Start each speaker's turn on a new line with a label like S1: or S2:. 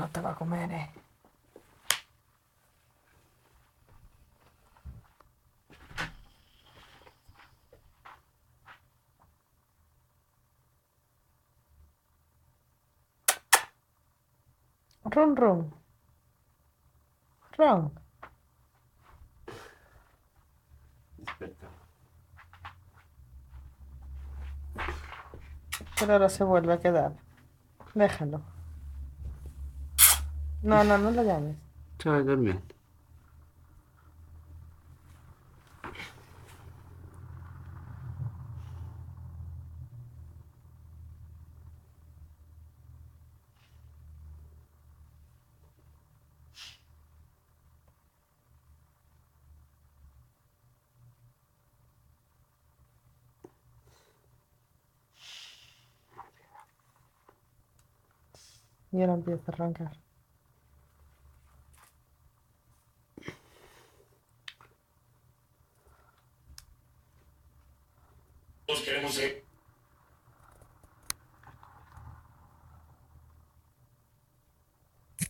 S1: no te va a comer, eh. Ron, ron, ron.
S2: Desperta.
S1: Pero ahora se vuelve a quedar. Déjalo. No, no, no lo llames.
S2: Estaba durmiendo.
S1: Y ahora empieza a arrancar.
S3: Todos queremos ser